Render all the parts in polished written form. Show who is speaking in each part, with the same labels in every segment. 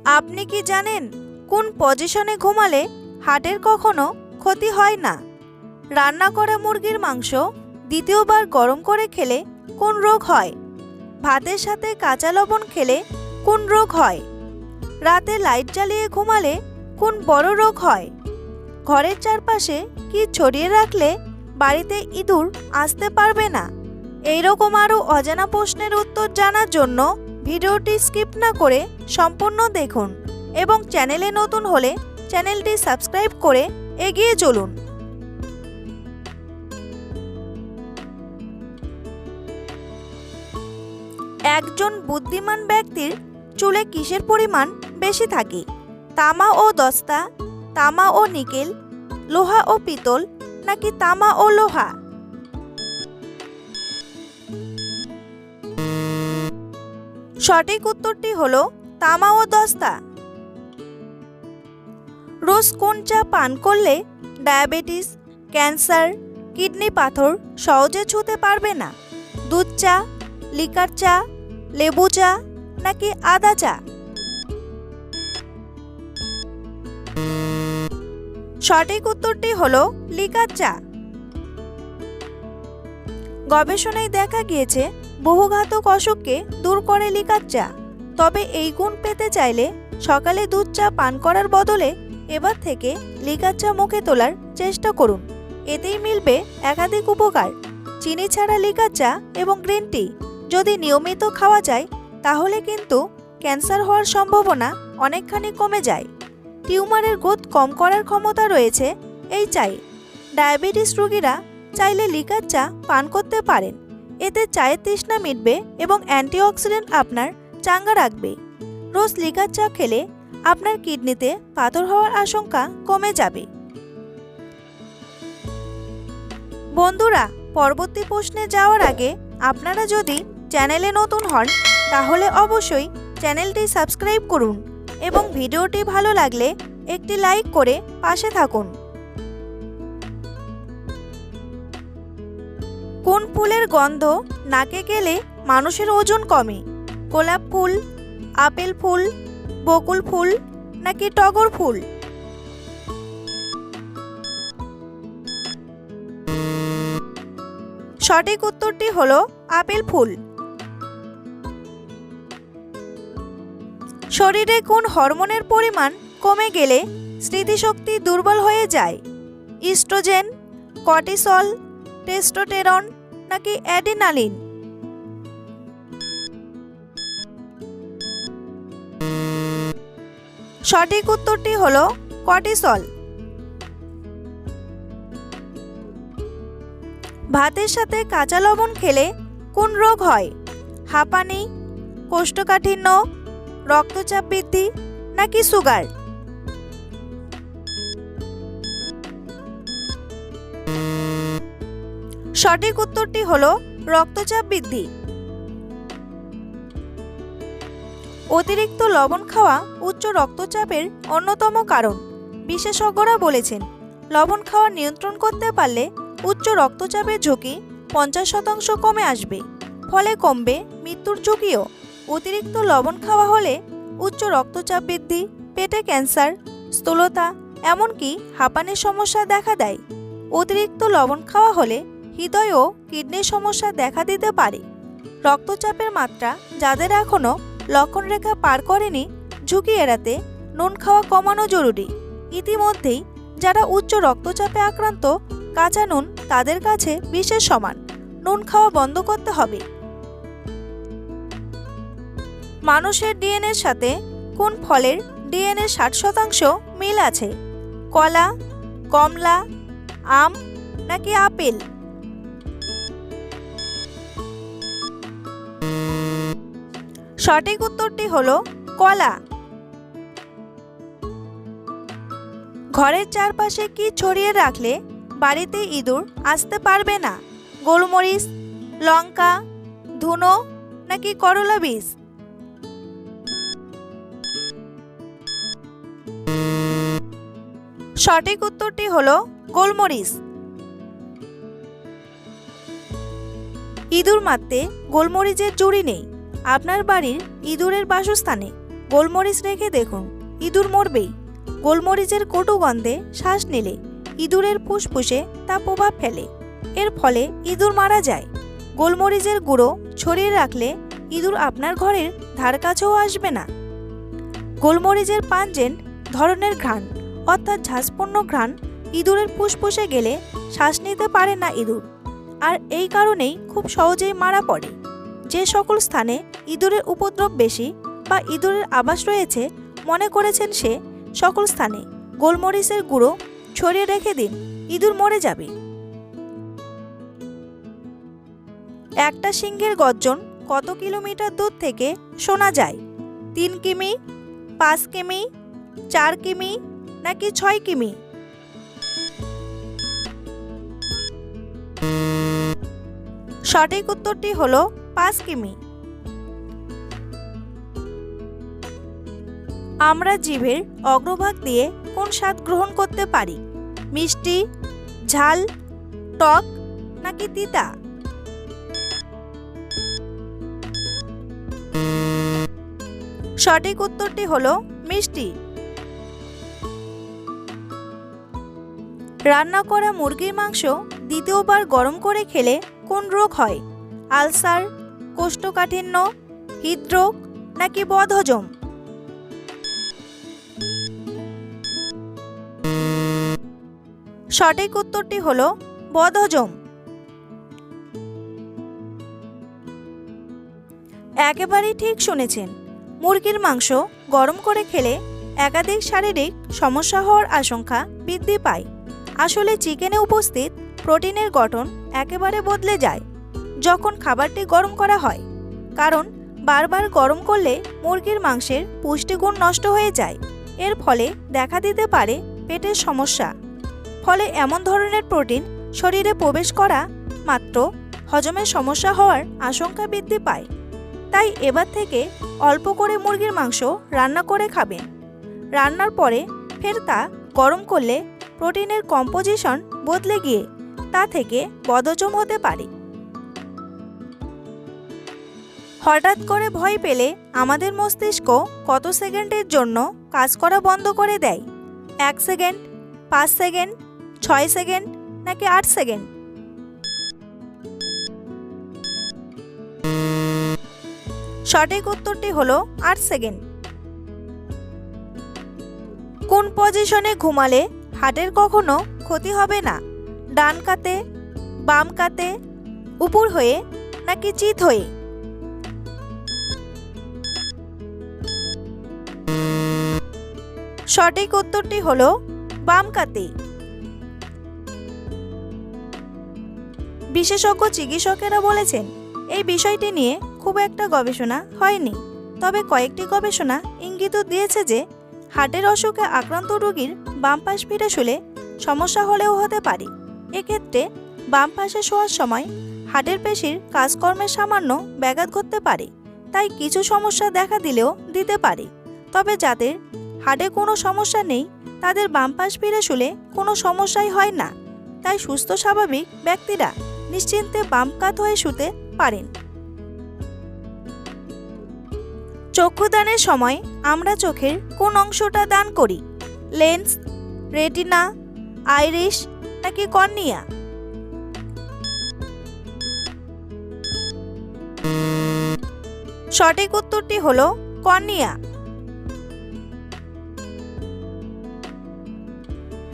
Speaker 1: আপনি কি জানেন কোন পজিশনে ঘুমালে হার্টের কখনো ক্ষতি হয় না? রান্না করা মুরগির মাংস দ্বিতীয়বার গরম করে খেলে কোন রোগ হয়? ভাতের সাথে কাঁচা লবণ খেলে কোন রোগ হয়? রাতে লাইট জ্বালিয়ে ঘুমালে কোন বড় রোগ হয়? ঘরের চারপাশে কি ছড়িয়ে রাখলে বাড়িতে ইঁদুর আসতে পারবে না? এইরকম আরও অজানা প্রশ্নের উত্তর জানার জন্য ভিডিওটি স্কিপ না করে সম্পূর্ণ দেখুন এবং চ্যানেলে নতুন হলে চ্যানেলটি সাবস্ক্রাইব করে এগিয়ে চলুন। একজন বুদ্ধিমান ব্যক্তির চুলে কিসের পরিমাণ বেশি থাকে? তামা ও দস্তা, তামা ও নিকেল, লোহা ও পিতল নাকি তামা ও লোহা? সঠিক উত্তরটি হলো তামা ও দস্তা। রোজ কোন চা পান করলে ডায়াবেটিস, ক্যান্সার, কিডনি পাথর সহজে ছুঁতে পারবে না? দুধ চা, লিকার চা, লেবু চা নাকি আদা চা? সঠিক উত্তরটি হলো লিকার চা। গবেষণায় দেখা গিয়েছে বহুঘাতক অসুখকে দূর করে লিকার চা। তবে এই গুণ পেতে চাইলে সকালে দুধ চা পান করার বদলে এবার থেকে লিকার চা মুখে তোলার চেষ্টা করুন। এতেই মিলবে একাধিক উপকার। চিনি ছাড়া লিকার চা এবং গ্রিন টি যদি নিয়মিত খাওয়া যায় তাহলে কিন্তু ক্যান্সার হওয়ার সম্ভাবনা অনেকখানি কমে যায়। টিউমারের গ্রোথ কম করার ক্ষমতা রয়েছে এই চায়ে। ডায়াবেটিস রোগীরা চাইলে লিকার চা পান করতে পারেন। এতে চায়ের তৃষ্ণা মিটবে এবং অ্যান্টিঅক্সিডেন্ট আপনার চাঙ্গা রাখবে। রোজ লিকার চা খেলে আপনার কিডনিতে পাথর হওয়ার আশঙ্কা কমে যাবে। বন্ধুরা, পরবর্তী প্রশ্নে যাওয়ার আগে আপনারা যদি চ্যানেলে নতুন হন তাহলে অবশ্যই চ্যানেলটি সাবস্ক্রাইব করুন এবং ভিডিওটি ভালো লাগলে একটি লাইক করে পাশে থাকুন। কোন ফুলের গন্ধ নাকে গেলে মানুষের ওজন কমে? গোলাপ ফুল, আপেল ফুল, বকুল ফুল নাকি টগর ফুল? সঠিক উত্তরটি হলো আপেল ফুল। শরীরে কোন হরমোনের পরিমাণ কমে গেলে স্মৃতিশক্তি দুর্বল হয়ে যায়? ইস্ট্রোজেন, কর্টিসল, টেস্টোস্টেরন নাকি অ্যাড্রিনালিন? সঠিক উত্তরটি হলো কর্টিসল। ভাতের সাথে কাঁচা লবণ খেলে কোন রোগ হয়? হাঁপানি, কোষ্ঠকাঠিন্য, রক্তচাপ বৃদ্ধি নাকি সুগার? সঠিক উত্তরটি হলো রক্তচাপ বৃদ্ধি। অতিরিক্ত লবণ খাওয়া উচ্চ রক্তচাপের অন্যতম কারণ। বিশেষজ্ঞরা বলেছেন লবণ খাওয়া নিয়ন্ত্রণ করতে পারলে উচ্চ রক্তচাপের ঝুঁকি 50% কমে আসবে। ফলে কমবে মৃত্যুর ঝুঁকিও। অতিরিক্ত লবণ খাওয়া হলে উচ্চ রক্তচাপ বৃদ্ধি, পেটে ক্যান্সার, স্থূলতা এমনকি হাঁপানির সমস্যা দেখা দেয়। অতিরিক্ত লবণ খাওয়া হলে হৃদয় ও কিডনির সমস্যা দেখা দিতে পারে। রক্তচাপের মাত্রা যাদের এখনও লক্ষণরেখা পার করেনি, ঝুঁকি এড়াতে নুন খাওয়া কমানো জরুরি। ইতিমধ্যেই যারা উচ্চ রক্তচাপে আক্রান্ত, কাঁচা নুন তাদের কাছে বিষের সমান। নুন খাওয়া বন্ধ করতে হবে। মানুষের ডিএনএর সাথে কোন ফলের ডিএনএ 60% মিল আছে? কলা, কমলা, আম নাকি আপেল? সঠিক উত্তরটি হলো কলা। ঘরের চারপাশে কি ছড়িয়ে রাখলে বাড়িতে ইঁদুর আসতে পারবে না? গোলমরিচ, লঙ্কা, ধুনো নাকি করলা বীজ? সঠিক উত্তরটি হলো গোলমরিচ। ইঁদুর মারতে গোলমরিচের জুড়ি নেই। আপনার বাড়ির ইঁদুরের বাসস্থানে গোলমরিচ রেখে দেখুন, ইঁদুর মরবেই। গোলমরিচের কটু গন্ধে শ্বাস নিলে ইঁদুরের ফুসফুসে তা প্রভাব ফেলে, এর ফলে ইঁদুর মারা যায়। গোলমরিচের গুঁড়ো ছড়িয়ে রাখলে ইঁদুর আপনার ঘরের ধার কাছেও আসবে না। গোলমরিচের পাঞ্জেন্ট ধরনের ঘ্রাণ অর্থাৎ ঝাঁঝপূর্ণ ঘ্রাণ ইঁদুরের ফুসফুসে গেলে শ্বাস নিতে পারে না ইঁদুর, আর এই কারণেই খুব সহজেই মারা পড়ে। যে সকল স্থানে ইঁদুরের উপদ্রব বেশি বা ইঁদুরের আবাস রয়েছে মনে করেছেন সে সকল স্থানে গোলমরিচের গুঁড়ো ছড়িয়ে রেখে দিন, ইঁদুর মরে যাবে। একটা সিংহের গর্জন কত কিলোমিটার দূর থেকে শোনা যায়? 3 কিমি, 5 কিমি, 4 কিমি নাকি 6 কিমি? সঠিক উত্তরটি হলো 5 কিমি। আমরা জিভের অগ্রভাগ দিয়ে কোন স্বাদ গ্রহণ করতে পারি? মিষ্টি, ঝাল, টক নাকি তিতা? সঠিক উত্তরটি হলো মিষ্টি। রান্না করা মুরগির মাংস দ্বিতীয়বার গরম করে খেলে কোন রোগ হয়? আলসার, কোষ্ঠকাঠিন্য, হৃদরোগ নাকি বদহজম? সঠিক উত্তরটি হলো বদহজম। একেবারেই ঠিক শুনেছেন, মুরগির মাংস গরম করে খেলে একাধিক শারীরিক সমস্যা হওয়ার আশঙ্কা বৃদ্ধি পায়। আসলে চিকেনে উপস্থিত প্রোটিনের গঠন একেবারে বদলে যায় যখন খাবারটি গরম করা হয়, কারণ বারবার গরম করলে মুরগির মাংসের পুষ্টিগুণ নষ্ট হয়ে যায়। এর ফলে দেখা দিতে পারে পেটের সমস্যা। ফলে এমন ধরনের প্রোটিন শরীরে প্রবেশ করা মাত্র হজমের সমস্যা হওয়ার আশঙ্কা বৃদ্ধি পায়। তাই এবার থেকে অল্প করে মুরগির মাংস রান্না করে খাবেন। রান্নার পরে ফের তা গরম করলে প্রোটিনের কম্পোজিশন বদলে গিয়ে তা থেকে বদহজম হতে পারে। হঠাৎ করে ভয় পেলে আমাদের মস্তিষ্ক কত সেকেন্ডের জন্য কাজ করা বন্ধ করে দেয়? 1 সেকেন্ড, 5 সেকেন্ড, 6 সেকেন্ড নাকি 8 সেকেন্ড? সঠিক উত্তরটি হলো 8 সেকেন্ড। কোন পজিশনে ঘুমালে হার্টের কখনো ক্ষতি হবে না? ডান কাতে, বাম কাতে, উপর হয়ে নাকি চিত হয়ে? সঠিক উত্তরটি হলো বাম কাতে। বিশেষজ্ঞ চিকিৎসকেরা বলেছেন এই বিষয়টি নিয়ে খুব একটা গবেষণা হয়নি, তবে কয়েকটি গবেষণা ইঙ্গিত দিয়েছে যে হার্টের অসুখে আক্রান্ত রোগীর বাম পাশ ফিরে শুলে সমস্যা হলেও হতে পারে। এক্ষেত্রে বাম পাশে শোয়ার সময় হার্টের পেশির কাজকর্মের সামান্য ব্যাঘাত ঘটতে পারে, তাই কিছু সমস্যা দেখা দিলেও দিতে পারে। তবে যাদের হার্টে কোনো সমস্যা নেই তাদের বাম পাশ ফিরে শুলে কোনো সমস্যাই হয় না, তাই সুস্থ স্বাভাবিক ব্যক্তিরা নিশ্চিন্তে বাম কাত হয়ে শুতে পারেন। চক্ষুদানের সময় আমরা চোখের কোন অংশটা দান করি? লেন্স, রেটিনা, আইরিশ নাকি কর্নিয়া? সঠিক উত্তরটি হলো কর্নিয়া।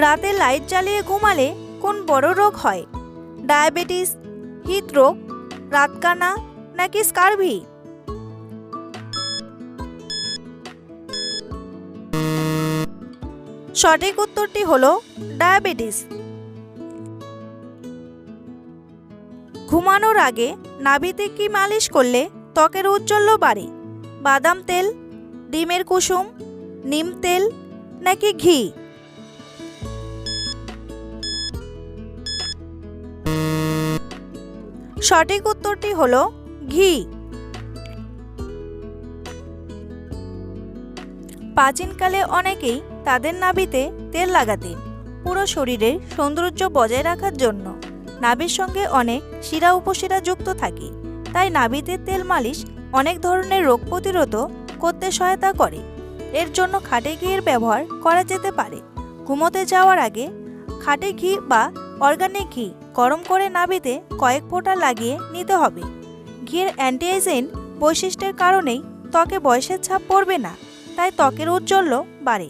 Speaker 1: রাতে লাইট জ্বালিয়ে ঘুমালে কোন বড় রোগ হয়? ডায়াবেটিস, হৃদরোগ, রাতকানা নাকি স্কারভি? সঠিক উত্তরটি হলো ডায়াবেটিস। ঘুমানোর আগে নাভিতে কি মালিশ করলে ত্বকের ঔজ্জ্বল্য বাড়ে? বাদাম তেল, ডিমের কুসুম, নিম তেল নাকি ঘি? সঠিক উত্তরটি হলো ঘি। প্রাচীনকালে অনেকেই তাদের নাভিতে তেল লাগাতেন পুরো শরীরের সৌন্দর্য বজায় রাখার জন্য। নাভির সঙ্গে অনেক শিরা উপশিরা যুক্ত থাকে, তাই নাভিতে তেল মালিশ অনেক ধরনের রোগ প্রতিরোধ করতে সহায়তা করে। এর জন্য খাঁটি ঘিয়ের ব্যবহার করা যেতে পারে। ঘুমোতে যাওয়ার আগে খাঁটি ঘি বা অর্গানিক ঘি গরম করে নাভিতে কয়েক ফোঁটা লাগিয়ে নিতে হবে। ঘিয়ের অ্যান্টি এজিং বৈশিষ্ট্যের কারণেই ত্বকে বয়সের ছাপ পড়বে না, তাই ত্বকের ঔজ্জ্বল্য বাড়ে।